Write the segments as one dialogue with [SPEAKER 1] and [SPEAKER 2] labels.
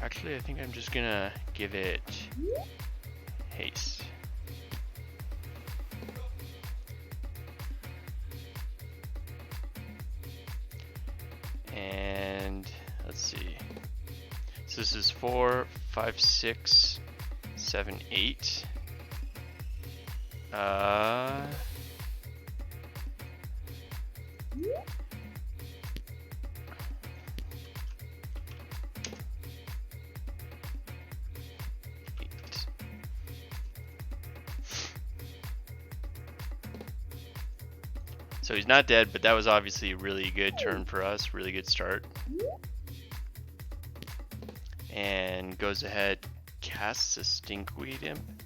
[SPEAKER 1] Actually, I think I'm just gonna give it haste. And let's see. So this is 4, 5, 6, 7, 8. So he's not dead, but that was obviously a really good turn for us, really good start. And goes ahead, casts a Stinkweed Imp.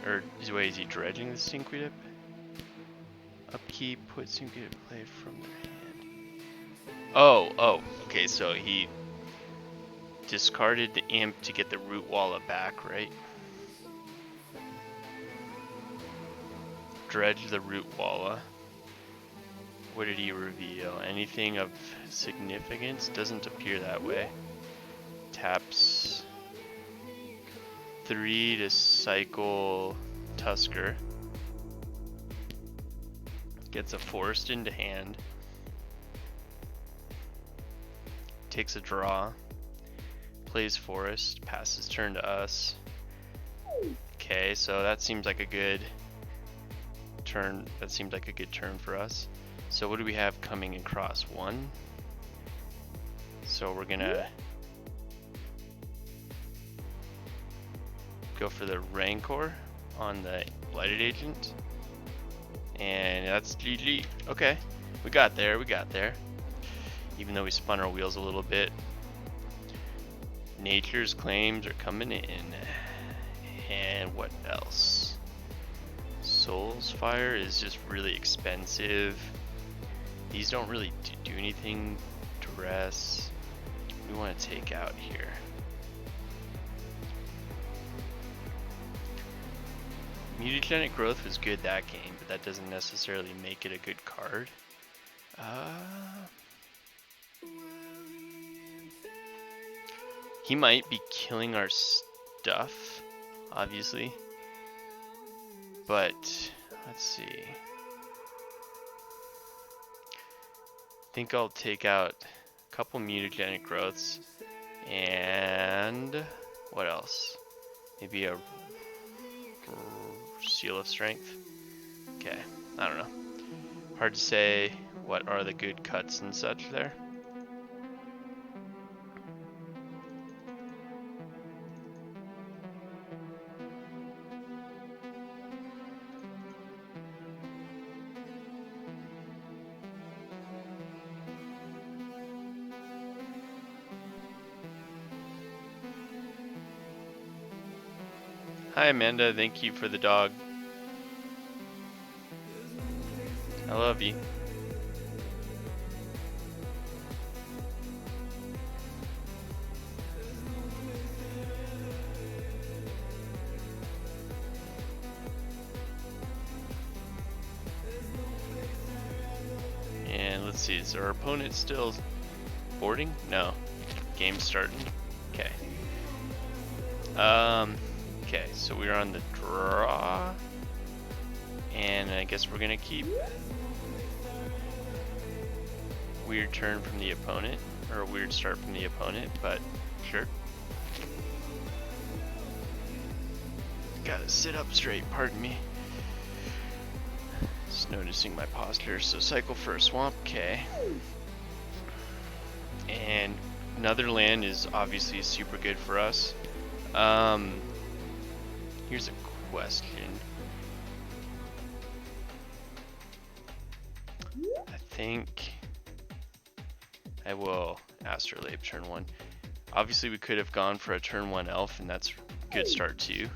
[SPEAKER 1] Or wait, is he dredging the Stinkweed Imp? Upkeep, put Stinkweed Imp play from their hand. Oh, okay, so he discarded the Imp to get the Root Walla back, right? Dredge the Root Walla. What did he reveal? Anything of significance? Doesn't appear that way. Taps 3 to cycle Tusker. Gets a forest into hand. Takes a draw. Plays forest. Passes turn to us. Okay, so that seems like a good turn. That seemed like a good turn for us. So what do we have coming across? 1. So we're gonna go for the Rancor on the Blighted Agent. And that's GG. Okay, we got there, Even though we spun our wheels a little bit. Nature's claims are coming in. And what else? Soul's Fire is just really expensive. These don't really do anything. Duress. We want to take out here. Mutagenic Growth was good that game, but that doesn't necessarily make it a good card. He might be killing our stuff, obviously. But, let's see. I think I'll take out a couple Mutagenic Growths. And what else? Maybe a Seal of Strength. Okay, I don't know. Hard to say what are the good cuts and such there. Hi Amanda, thank you for the dog. I love you. And let's see, is our opponent still boarding? No. Game's starting. Okay. Okay, so we're on the draw. And I guess we're gonna keep. Weird turn from the opponent, or a weird start from the opponent, but sure. Gotta sit up straight, pardon me. Just noticing my posture. So cycle for a swamp, okay. And another land is obviously super good for us. Here's a question. I think I will Astrolabe turn 1. Obviously we could have gone for a turn 1 elf, and that's a good start too.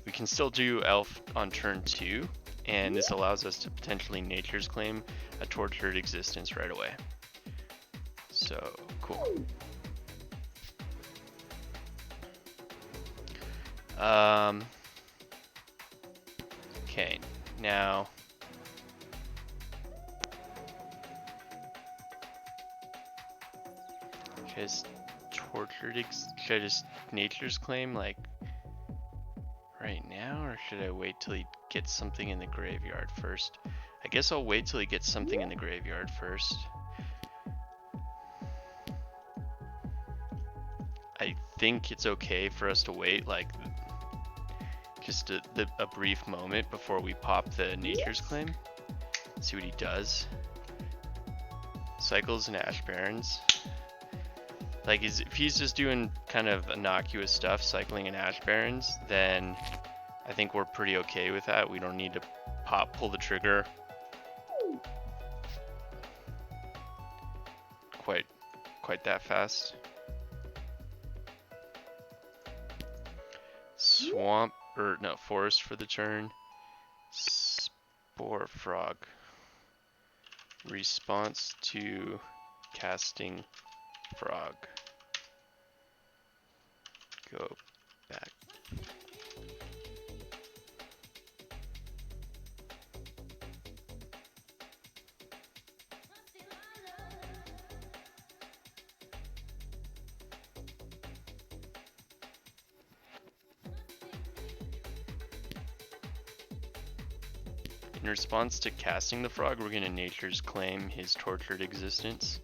[SPEAKER 1] We can still do elf on turn 2, and this allows us to potentially Nature's Claim a Tortured Existence right away. So, cool. Okay, now Just tortured. Should I just Nature's Claim like right now, or should I wait till he gets something in the graveyard first? I guess I'll wait till he gets something in the graveyard first. I think it's okay for us to wait like just a brief moment before we pop the Nature's Claim. See what he does. Cycles and Ash Barrens. Like, if he's just doing kind of innocuous stuff, cycling in Ash Barrens, then I think we're pretty okay with that. We don't need to pull the trigger quite that fast. Swamp, or no, Forest for the turn. Spore Frog. Response to casting frog. Go back. In response to casting the frog, we're going to Nature's Claim his tortured existence.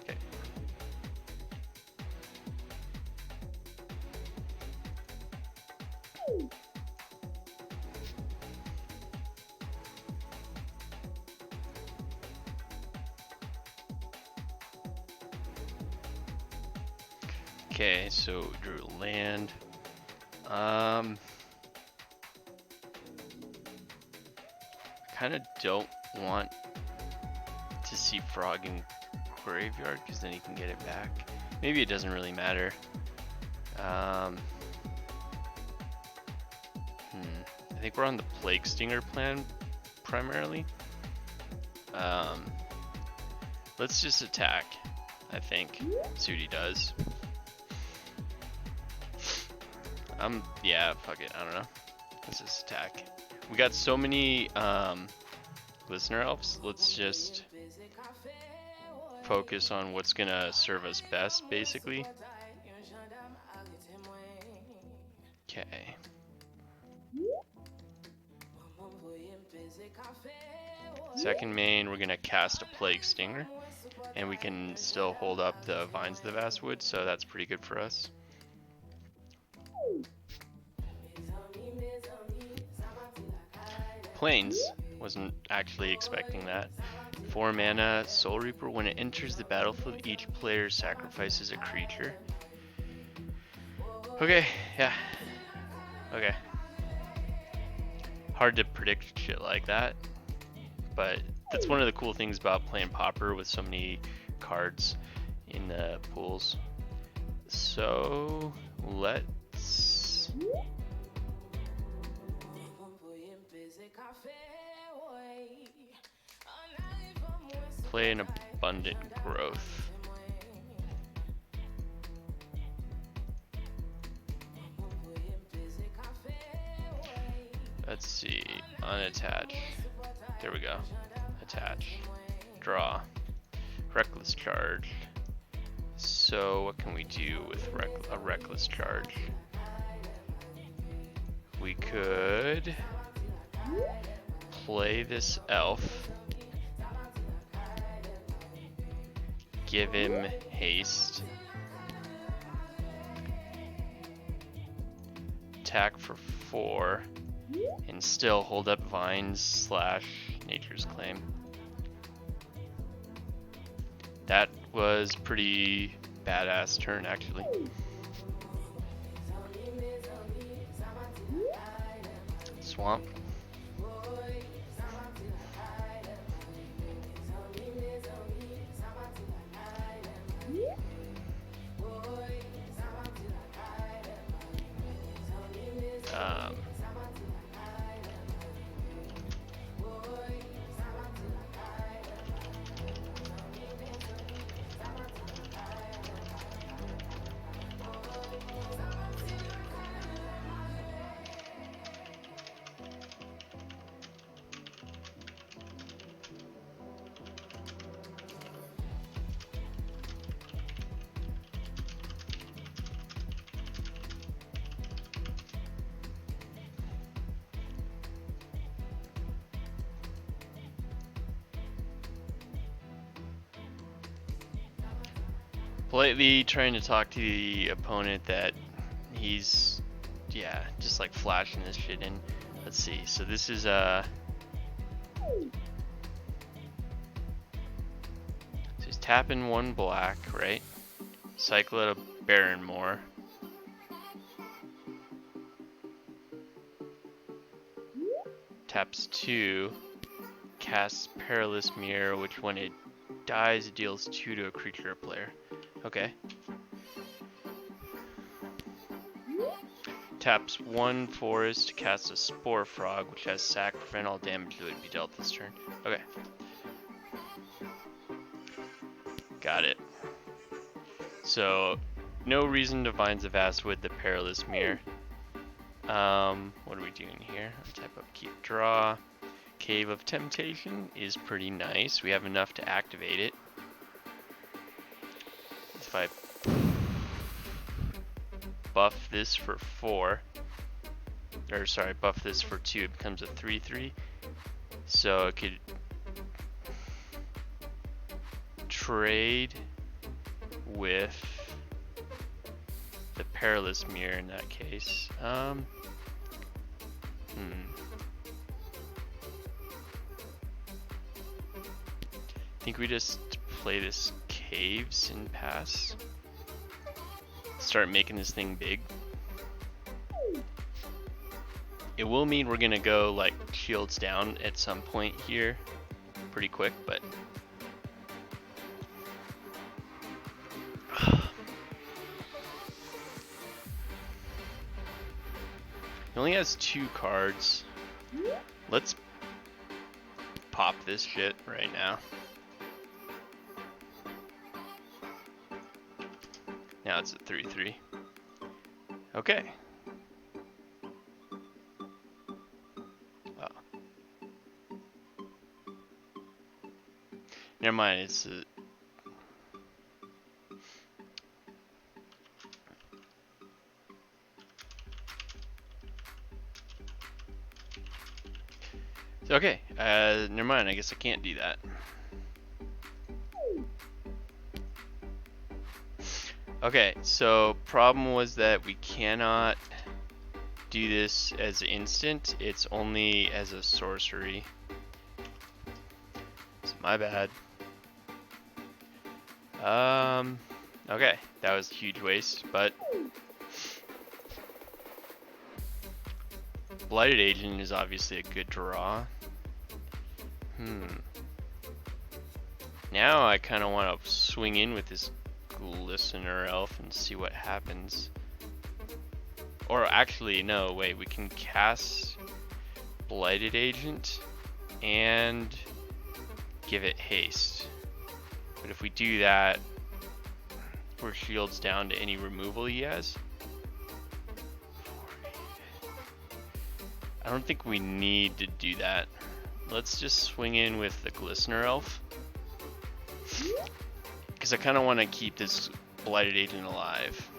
[SPEAKER 1] Okay. Okay, so drew land. I kind of don't want to see frog in graveyard because then he can get it back. Maybe it doesn't really matter. I think we're on the Plague Stinger plan primarily. Let's just attack, I think. See what he does. Yeah, fuck it, I don't know. Let's just attack. We got so many listener elves. Let's just focus on what's gonna serve us best, basically. Okay. Second main, we're gonna cast a Plague Stinger, and we can still hold up the Vines of the Vastwood, so that's pretty good for us. Plains, wasn't actually expecting that. 4 mana, Soul Reaper. When it enters the battlefield, each player sacrifices a creature. Okay, yeah. Okay. Hard to predict shit like that, but that's one of the cool things about playing Pauper with so many cards in the pools. So let's play an Abundant Growth. Let's see, unattach. There we go. Attach. Draw. Reckless Charge. So what can we do with a Reckless Charge? We could play this elf. Give him haste. Attack for 4. And still hold up Vines / Nature's Claim. That was pretty badass turn, actually. Swamp. politely trying to talk to the opponent that he's, yeah, just like flashing this shit in. Let's see. So this is so he's tapping 1 black, right? Cycle at a Baron more. Taps 2, casts Perilous Mirror, which when it dies, it deals 2 to a creature or player. Okay. Taps 1 forest to cast a Spore Frog, which has sack, prevent all damage that would be dealt this turn. Okay. Got it. So, no reason to Vines of Vast with the Perilous Mirror. What are we doing here? Type up keep draw. Cave of Temptation is pretty nice. We have enough to activate it. If I buff this for 4, or sorry, buff this for 2, it becomes a 3/3. So it could trade with the Perilous Mirror in that case. I think we just play this Caves and pass. Start making this thing big. It will mean we're gonna go like shields down at some point here pretty quick, but he only has 2 cards. Let's pop this shit right now. Now it's at 3/3. Okay. Never mind, it's okay, never mind, I guess I can't do that. Okay, so problem was that we cannot do this as instant, it's only as a sorcery. So my bad. Okay, that was a huge waste, but Blighted Agent is obviously a good draw. Now I kind of want to swing in with this Glistener Elf and see what happens. Or actually, no, wait, we can cast Blighted Agent and give it haste. But if we do that, we're shields down to any removal he has. I don't think we need to do that. Let's just swing in with the Glistener Elf. Because I kind of want to keep this Blighted Agent alive.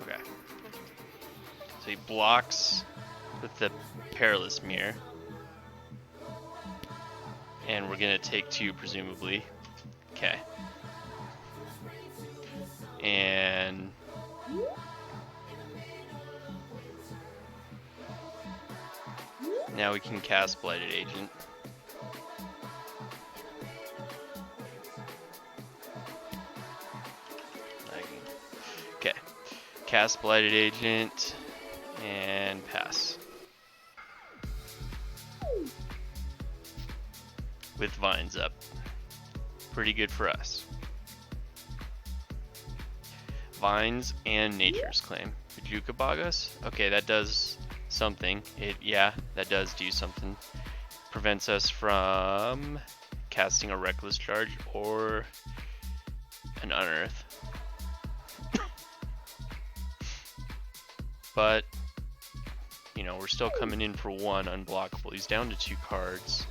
[SPEAKER 1] Okay. So he blocks with the Perilous Mirror. And we're going to take 2, presumably. Okay. And now we can cast Blighted Agent. Okay. Cast Blighted Agent and pass. With Vines up. Pretty good for us. Vines and Nature's Claim. Vijuka Bogus? Okay, that does something. Yeah, that does do something. Prevents us from casting a Reckless Charge or an Unearth. But, you know, we're still coming in for 1 unblockable. He's down to 2 cards.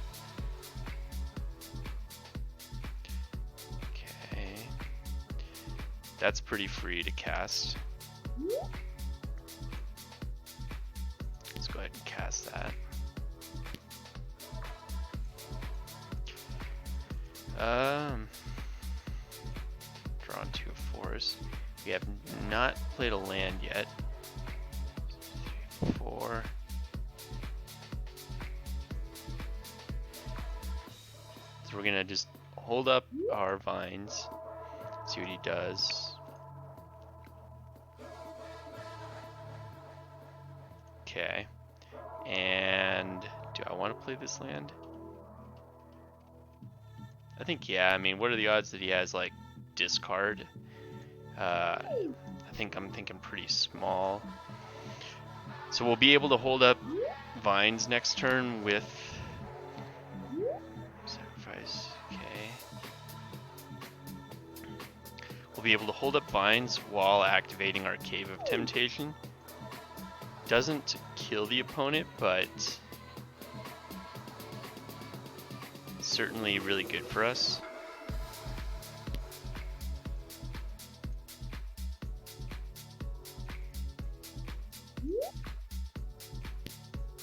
[SPEAKER 1] That's pretty free to cast. Let's go ahead and cast that. Rancors. We have not played a land yet. 4. So we're gonna just hold up our vines, see what he does. Okay. And do I want to play this land? I think, yeah. I mean, what are the odds that he has like discard? I think I'm thinking pretty small. So we'll be able to hold up vines next turn with sacrifice. Okay. We'll be able to hold up vines while activating our Cave of Temptation. Doesn't kill the opponent, but certainly really good for us.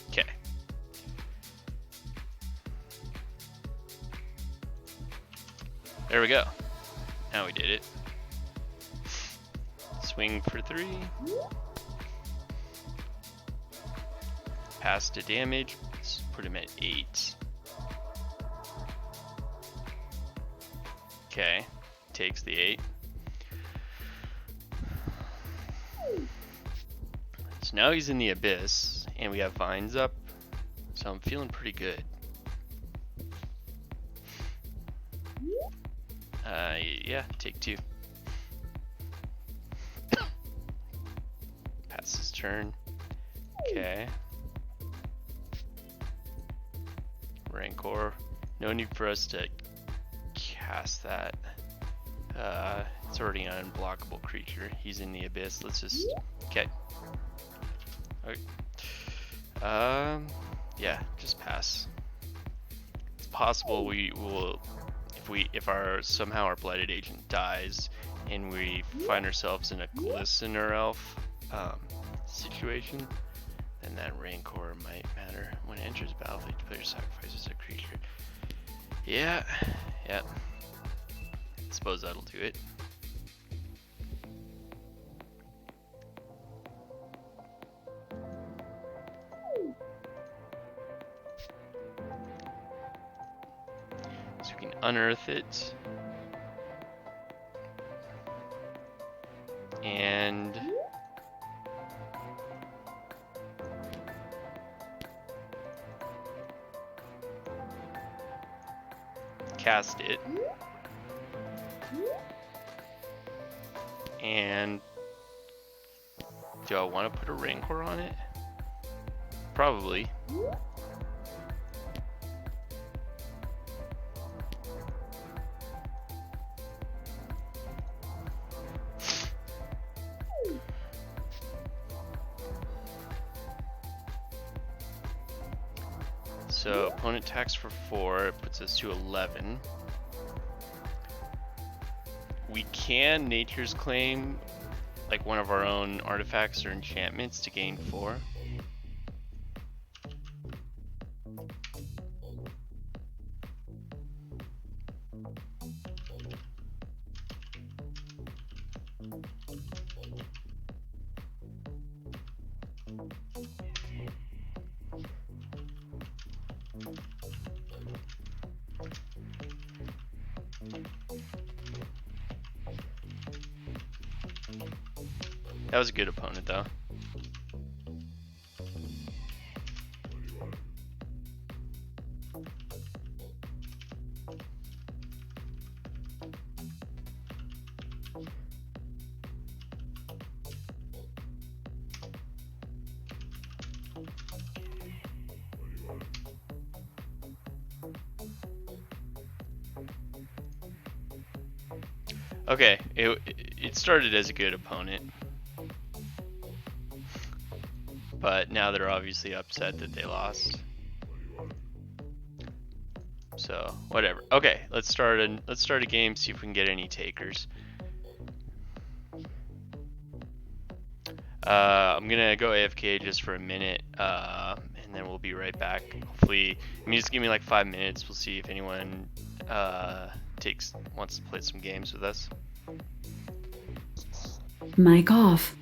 [SPEAKER 1] Okay. There we go. Now we did it. Swing for 3. Pass to damage. Let's put him at 8. Okay. Takes the 8. So now he's in the abyss, and we have vines up. So I'm feeling pretty good. Yeah, take 2. Pass his turn. Okay. Rancor. No need for us to cast that. It's already an unblockable creature. He's in the abyss. Let's just... Okay. Okay. Yeah, just pass. It's possible we will... If somehow our blighted agent dies and we find ourselves in a glistener elf situation, then that Rancor might matter. When it enters the battlefield, the player sacrifices a creature. Yeah. I suppose that'll do it. So we can unearth it. And cast it. And do I want to put a Rancor on it? Probably. So opponent attacks for 4, it puts us to 11. We can Nature's Claim like one of our own artifacts or enchantments to gain 4. That was a good opponent, though. Okay, it started as a good opponent. But now they're obviously upset that they lost. So whatever. Okay, let's start a game. See if we can get any takers. I'm gonna go AFK just for a minute, and then we'll be right back. Hopefully, just give me like 5 minutes. We'll see if anyone wants to play some games with us.
[SPEAKER 2] Mic off.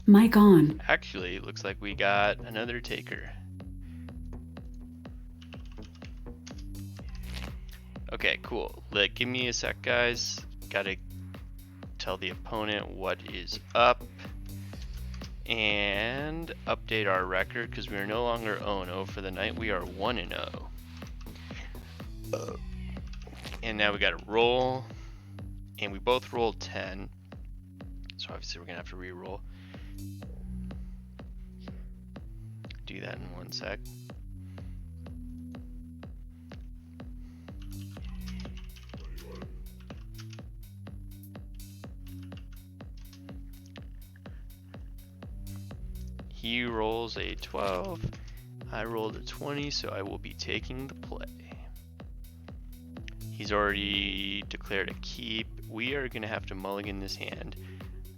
[SPEAKER 2] Mic on.
[SPEAKER 1] Actually, it looks like we got another taker. Okay, cool. Give me a sec, guys. Gotta tell the opponent what is up and update our record because we are no longer 0-0 for the night. We are 1-0. And now we gotta roll, and we both rolled 10. So obviously we're gonna have to re-roll. Do that in one sec. He rolls a 12. I rolled a 20, so I will be taking the play. He's already declared a keep. We are gonna have to mulligan this hand.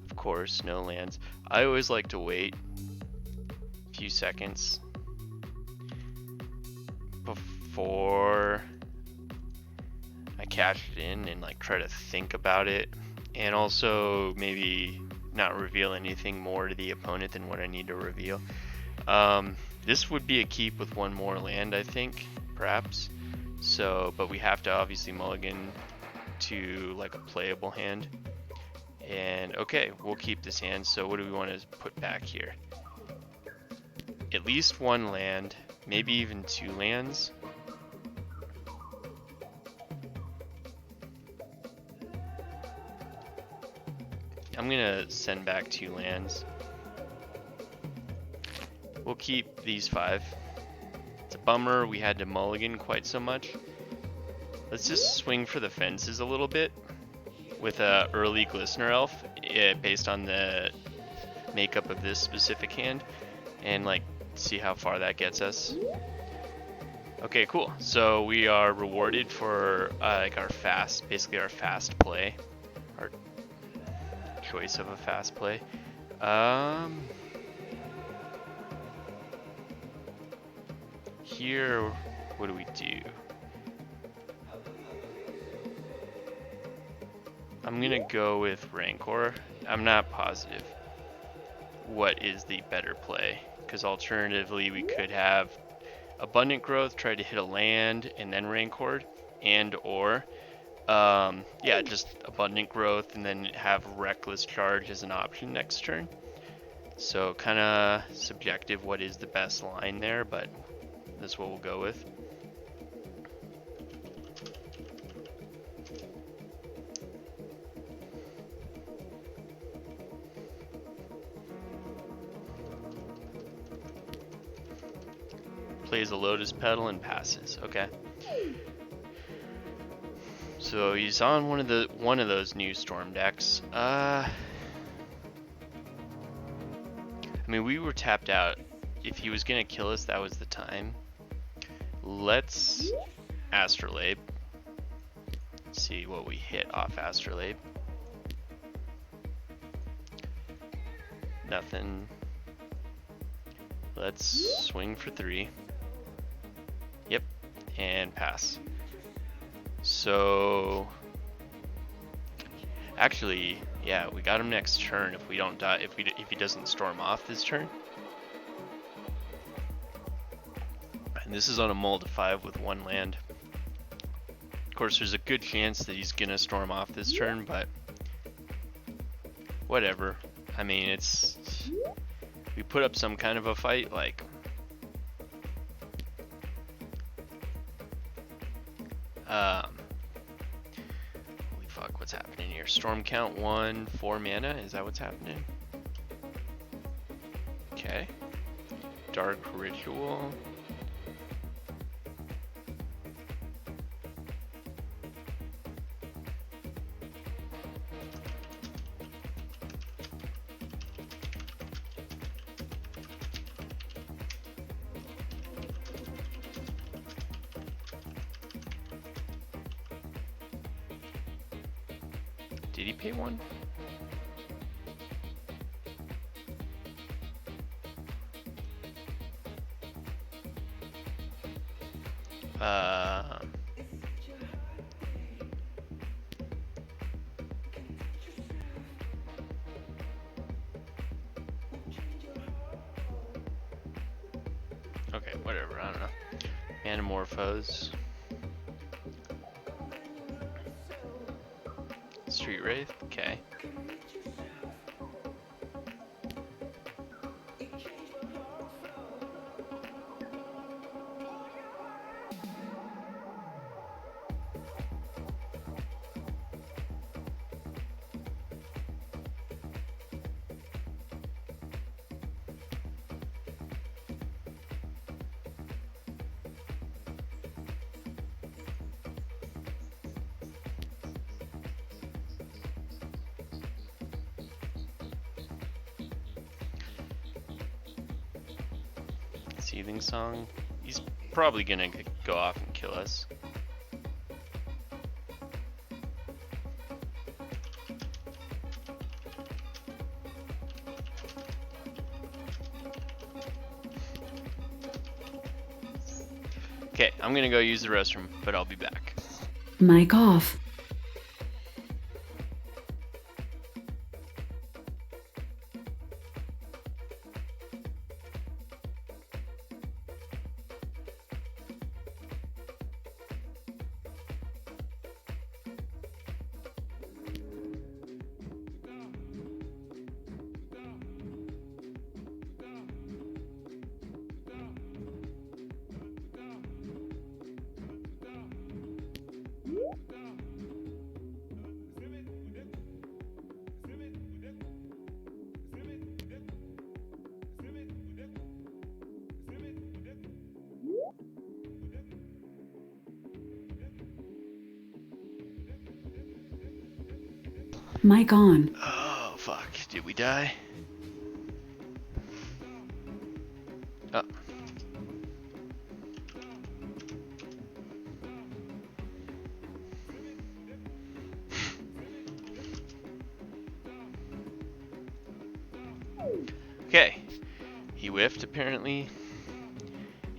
[SPEAKER 1] Of course, no lands. I always like to wait a few seconds before I cash it in and like try to think about it, and also maybe not reveal anything more to the opponent than what I need to reveal. This would be a keep with one more land, I think, perhaps. So, but we have to obviously mulligan to like a playable hand. And okay, we'll keep this hand. So what do we want to put back here? At least one land, maybe even two lands. I'm gonna send back two lands. We'll keep these 5. It's a bummer we had to mulligan quite so much. Let's just swing for the fences a little bit with a early Glistener Elf based on the makeup of this specific hand, and like see how far that gets us. Okay, cool. So we are rewarded for like our fast play, our choice of a fast play. Here, what do we do? I'm gonna go with Rancor. I'm not positive what is the better play, because alternatively we could have Abundant Growth, try to hit a land and then Rancor, and or yeah, just Abundant Growth and then have Reckless Charge as an option next turn. So kind of subjective what is the best line there, but that's what we'll go with. Plays a Lotus Petal and passes. Okay. So he's on one of those new storm decks. I mean, we were tapped out. If he was gonna kill us, that was the time. Let's Astrolabe. See what we hit off Astrolabe. Nothing. Let's swing for 3. Yep, and pass. So actually, yeah, we got him next turn if we don't die. If he doesn't storm off this turn. And this is on a mull to 5 with 1 land. Of course, there's a good chance that he's gonna storm off this turn, but whatever. I mean, we put up some kind of a fight, like. Holy fuck, what's happening here? Storm count 1, 4 mana, is that what's happening? Okay. Dark Ritual. Did he pay 1? Okay, whatever, I don't know. Manamorphose. Street Wraith, okay. Seething Song. He's probably gonna go off and kill us. Okay, I'm gonna go use the restroom, but I'll be back.
[SPEAKER 2] Mic off. Mic on.
[SPEAKER 1] Oh, fuck. Did we die? Oh. Okay. He whiffed, apparently.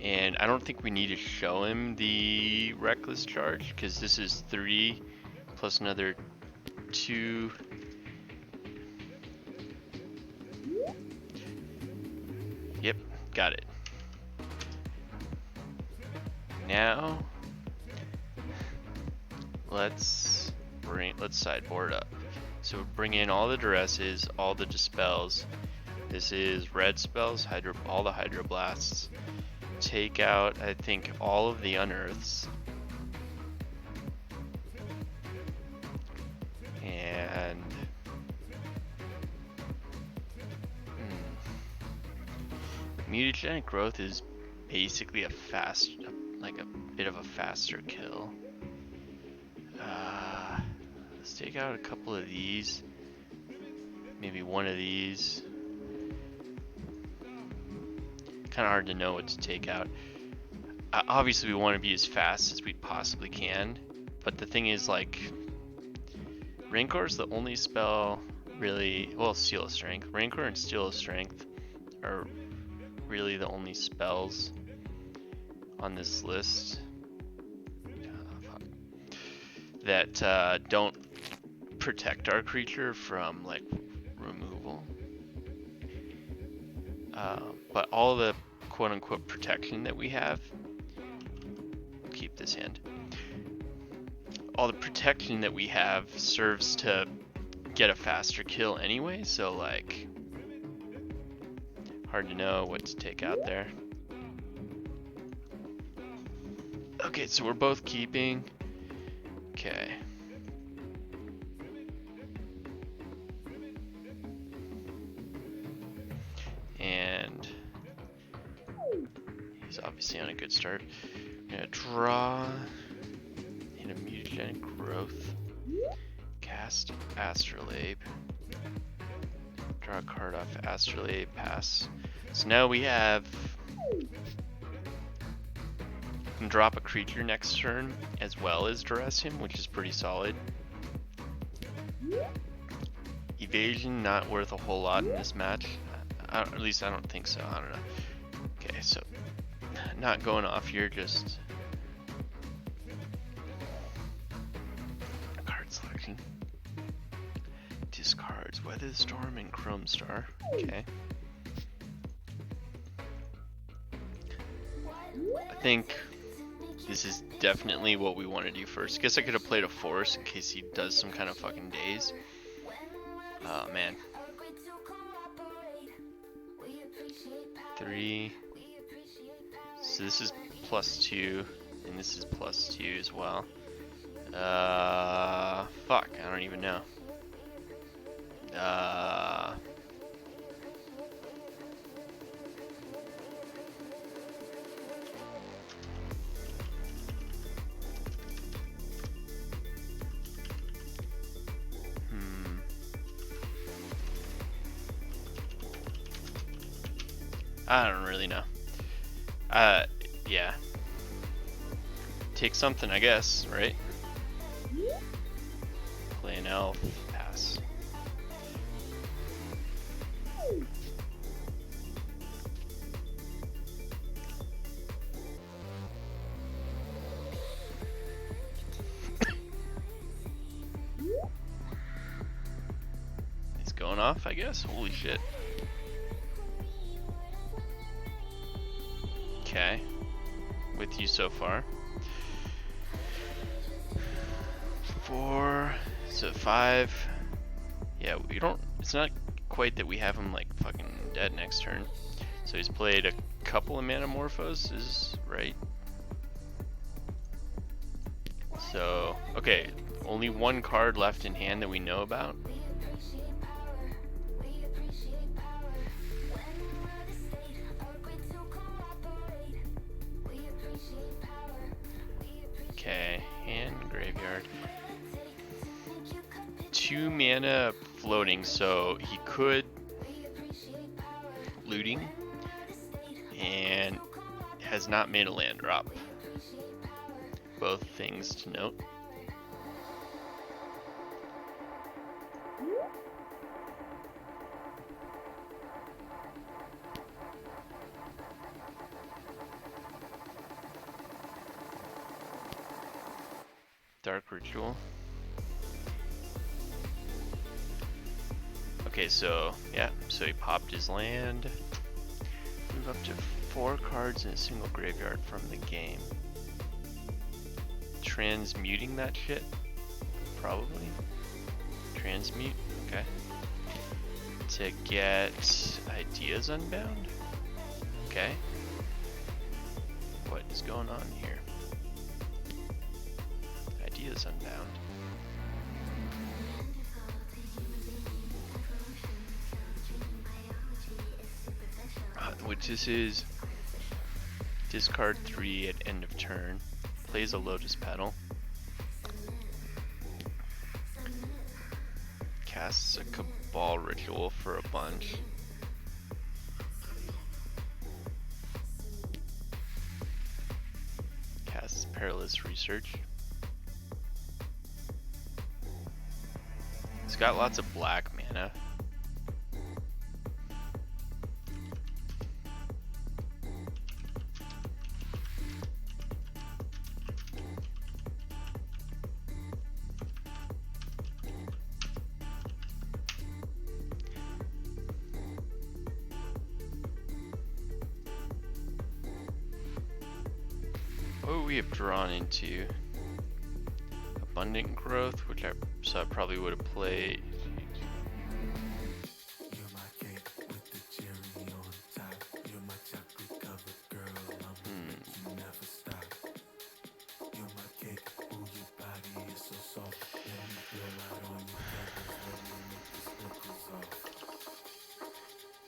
[SPEAKER 1] And I don't think we need to show him the Reckless Charge, because this is 3 plus another 2. Yep, got it. Now let's sideboard up. So bring in all the duresses, all the dispels. This is red spells, all the hydroblasts. Take out, I think, all of the unearths. And mutagenic growth is basically a bit of a faster kill. take out a couple of these. Maybe one of these. Kind of hard to know what to take out. Obviously, we want to be as fast as we possibly can. But the thing is, like, Rancor is the only spell really. Well, Steel of Strength. Rancor and Steel of Strength are really the only spells on this list that don't protect our creature from like removal. But all the quote-unquote protection that we have, we'll keep this hand. All the protection that we have serves to get a faster kill anyway, so like hard to know what to take out there. Okay, so we're both keeping. Okay. And he's obviously on a good start. I'm gonna draw in a mutagenic growth. Cast Astrolabe. Draw a card off Astrolabe, pass. So now we have. Can drop a creature next turn as well as duress him, which is pretty solid. Evasion not worth a whole lot in this match. At least I don't think so. I don't know. Okay, so not going off here, just card selection. Discards Weather Storm and Chrome Star. Okay. I think this is definitely what we want to do first. Guess I could have played a Force in case he does some kind of fucking daze. Oh man. 3. So this is +2, and this is +2 as well. Fuck, I don't even know. I don't really know. Yeah. Take something, I guess, right? Play an elf, pass. It's going off, I guess. Holy shit. Okay, with you so far. 4, so 5. Yeah, we don't. It's not quite that we have him like fucking dead next turn. So he's played a couple of Manamorphoses, right? So okay, only one card left in hand that we know about. Okay, hand graveyard. 2 mana floating, so he could looting and has not made a land drop. Both things to note. Dark Ritual. Okay, so yeah, so he popped his land. Move up to 4 cards in a single graveyard from the game. Transmuting that shit? Probably. Transmute, okay. To get Ideas Unbound? Okay. What is going on here? Ideas Unbound. Which this is discard 3 at end of turn. Plays a Lotus Petal. casts a Cabal Ritual for a bunch. Casts Perilous Research. It's got lots of black mana. What we have drawn into Abundant Growth, which I probably would have played.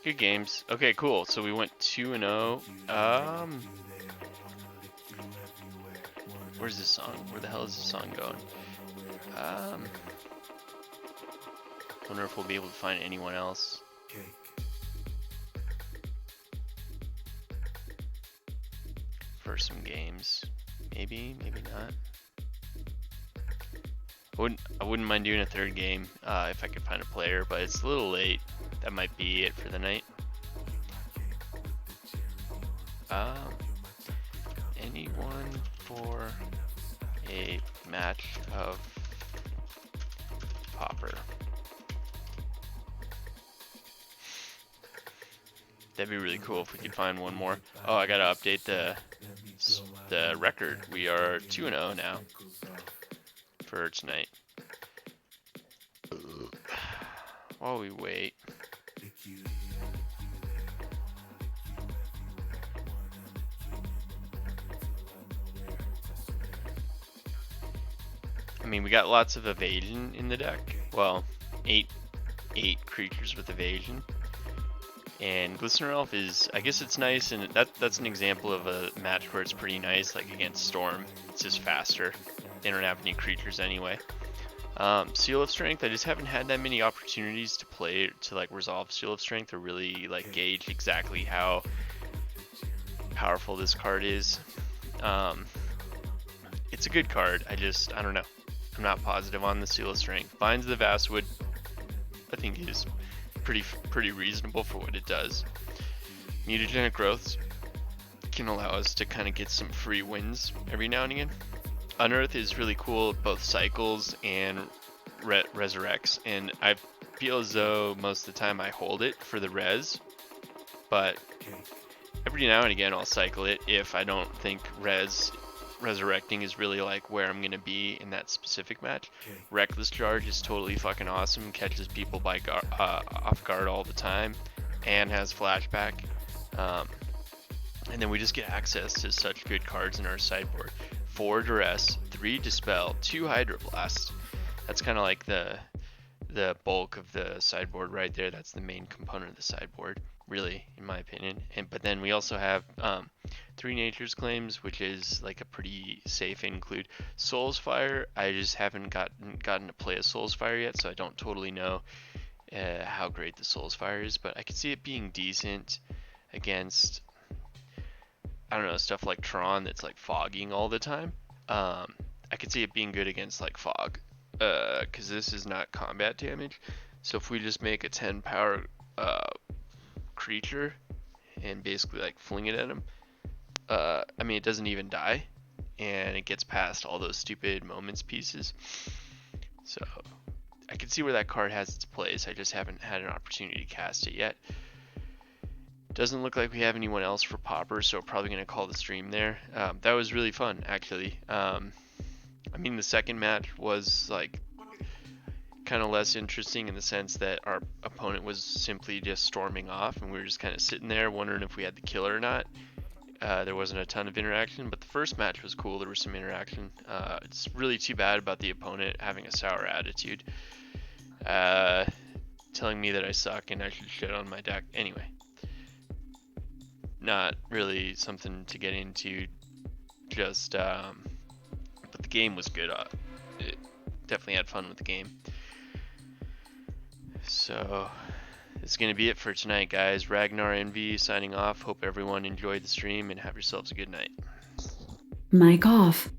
[SPEAKER 1] Good games. Okay, cool. So we went 2-0. Where's this song? Where the hell is this song going? Wonder if we'll be able to find anyone else. For some games. Maybe, maybe not. I wouldn't mind doing a third game if I could find a player, but it's a little late. That might be it for the night. Anyone for a match of Pauper? That'd be really cool if we could find one more. Oh, I gotta update the record. We are 2-0 now for tonight. While we wait. I mean, we got lots of evasion in the deck. Well, eight creatures with evasion. And Glistener Elf is, I guess it's nice, and that's an example of a match where it's pretty nice, like against Storm. It's just faster. They don't have any creatures anyway. Seal of Strength, I just haven't had that many opportunities to play to like resolve Seal of Strength or really like gauge exactly how powerful this card is. It's a good card. I don't know. I'm not positive on the Seal of Strength. Binds the Vastwood, I think is pretty reasonable for what it does. Mutagenic Growths can allow us to kind of get some free wins every now and again. Unearth is really cool, both cycles and resurrects, and I feel as though most of the time I hold it for the res, but every now and again I'll cycle it if I don't think resurrecting is really like where I'm gonna be in that specific match. Reckless Charge is totally fucking awesome, catches people by off guard all the time, and has flashback. And then we just get access to such good cards in our sideboard. 4 Duress, 3 Dispel, 2 Hydroblast. That's kind of like the bulk of the sideboard right there. That's the main component of the sideboard, really, in my opinion. But then we also have 3 Nature's Claims, which is like a pretty safe include. Soul's Fire, I just haven't gotten to play a Soul's Fire yet, so I don't totally know how great the Soul's Fire is, but I could see it being decent against, I don't know, stuff like Tron that's like fogging all the time. I could see it being good against like fog, because this is not combat damage. So if we just make a 10 power creature and basically like fling it at him, I mean, it doesn't even die, and it gets past all those stupid moments pieces. So I can see where that card has its place. I just haven't had an opportunity to cast it yet. Doesn't look like we have anyone else for Pauper, so probably going to call the stream there. That was really fun, actually. I mean, the second match was like kind of less interesting in the sense that our opponent was simply just storming off, and we were just kind of sitting there wondering if we had the kill or not. There wasn't a ton of interaction, but the first match was cool. There was some interaction. It's really too bad about the opponent having a sour attitude, telling me that I suck and I should shit on my deck. Anyway, not really something to get into. Just, but the game was good. It definitely had fun with the game. So it's going to be it for tonight, guys. Ragnar NV signing off. Hope everyone enjoyed the stream and have yourselves a good night.
[SPEAKER 2] Mic off.